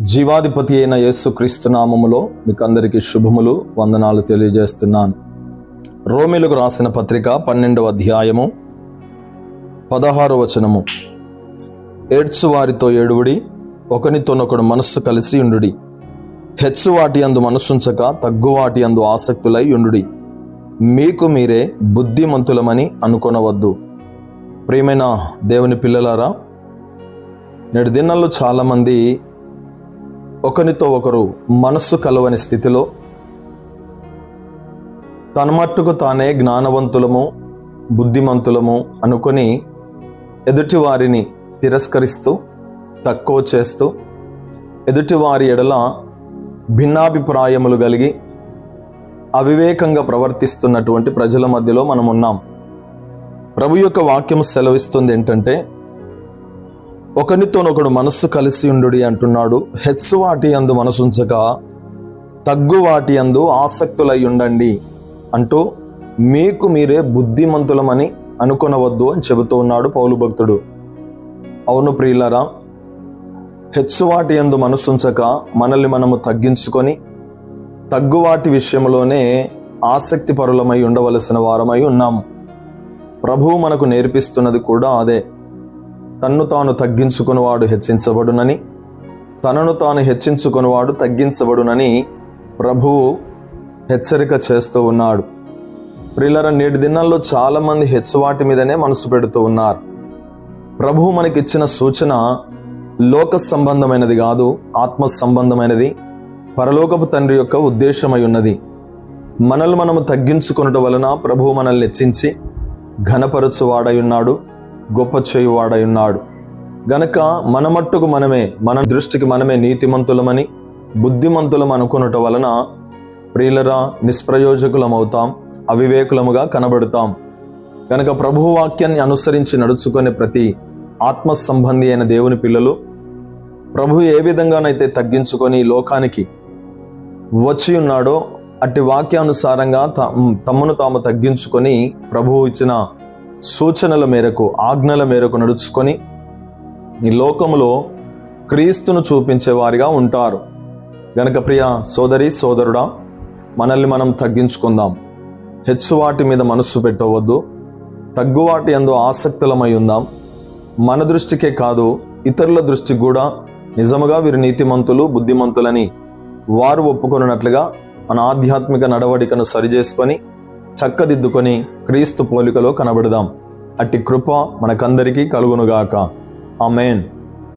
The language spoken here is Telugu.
జీవాధిపతి అయిన యేసుక్రీస్తు నామములో మీకు అందరికీ శుభములు, వందనాలు తెలియజేస్తున్నాను. రోమీలకు రాసిన పత్రిక 12వ అధ్యాయము 16వ వచనము. ఏడ్చు వారితో ఏడువుడి, ఒకనితోనొకడు మనస్సు కలిసి ఉండుడి. హెచ్చు వాటి అందు మనసుంచక తగ్గు వాటి అందు ఆసక్తులై ఉండుడి. మీకు మీరే బుద్ధిమంతులమని అనుకొనవద్దు. ప్రియమైన దేవుని పిల్లలారా, నేటి దినాల్లో చాలామంది ఒకరితో ఒకరు మనస్సు కలవని స్థితిలో తన మట్టుకు తానే జ్ఞానవంతులము, బుద్ధిమంతులము అనుకొని ఎదుటి వారిని తిరస్కరిస్తూ, తక్కువ చేస్తూ, ఎదుటివారి ఎడల భిన్నాభిప్రాయములు కలిగి అవివేకంగా ప్రవర్తిస్తున్నటువంటి ప్రజల మధ్యలో మనం ఉన్నాం. ప్రభు యొక్క వాక్యం సెలవిస్తుంది ఏంటంటే, ఒకనితోనొకడు మనస్సు కలిసి ఉండుడి అంటున్నాడు. హెచ్చు వాటి అందు మనసుంచక తగ్గు వాటి అందు ఆసక్తులై ఉండండి అంటూ మీకు మీరే బుద్ధిమంతులమని అనుకొనవద్దు అని చెబుతూ ఉన్నాడు పౌలు భక్తుడు. అవును ప్రియులారా, హెచ్చు వాటి అందు మనసుంచక మనల్ని మనము తగ్గించుకొని తగ్గువాటి విషయంలోనే ఆసక్తి పరులమై ఉండవలసిన వారమై ఉన్నాము. ప్రభువు మనకు నేర్పిస్తున్నది కూడా అదే. తన్ను తాను తగ్గించుకునివాడు హెచ్చించబడునని, తనను తాను హెచ్చించుకునివాడు తగ్గించబడునని ప్రభువు హెచ్చరిక చేస్తూ ఉన్నాడు. ప్రియులారా, నేటి దినాల్లో చాలామంది హెచ్చువాటి మీదనే మనసు పెడుతూ ఉన్నారు. ప్రభువు మనకిచ్చిన సూచన లోక సంబంధమైనది కాదు, ఆత్మ సంబంధమైనది, పరలోకపు తండ్రి యొక్క ఉద్దేశమై ఉన్నది. మనల్ని మనము తగ్గించుకొనుట వలన ప్రభువు మనల్ని హెచ్చించి ఘనపరచువాడై ఉన్నాడు, గొప్ప చేయువాడై ఉన్నాడు. గనక మన మట్టుకు మనమే, మన దృష్టికి మనమే నీతిమంతులమని, బుద్ధిమంతులం అనుకునుట వలన ప్రియులరా నిష్ప్రయోజకులం అవుతాం, అవివేకులముగా కనబడతాం. గనక ప్రభువు వాక్యాన్ని అనుసరించి నడుచుకునే ప్రతి ఆత్మ సంబంధి అయిన దేవుని పిల్లలు ప్రభువు ఏ విధంగానైతే తగ్గించుకొని లోకానికి వచ్చి ఉన్నాడో అట్టి వాక్యానుసారంగా తమను తాము తగ్గించుకొని ప్రభువు ఇచ్చిన సూచనల మేరకు, ఆజ్ఞల మేరకు నడుచుకొని ఈ లోకములో క్రీస్తును చూపించే వారిగా ఉంటారు. గనక ప్రియ సోదరి సోదరుడా, మనల్ని మనం తగ్గించుకుందాం. హెచ్చువాటి మీద మనస్సు పెట్టవద్దు. తగ్గువాటి యందు ఆసక్తులమై ఉందాం. మన దృష్టికే కాదు, ఇతరుల దృష్టికి కూడా నిజముగా వీరు నీతిమంతులు, బుద్ధిమంతులని వారు ఒప్పుకొనున్నట్లుగా మన ఆధ్యాత్మిక నడవడికను సరిచేసుకొని చక్కదిద్దుకొని క్రీస్తు పోలికలో కనబడదాం. అట్టి కృప మనకందరికీ కలుగునుగాక. ఆమేన్.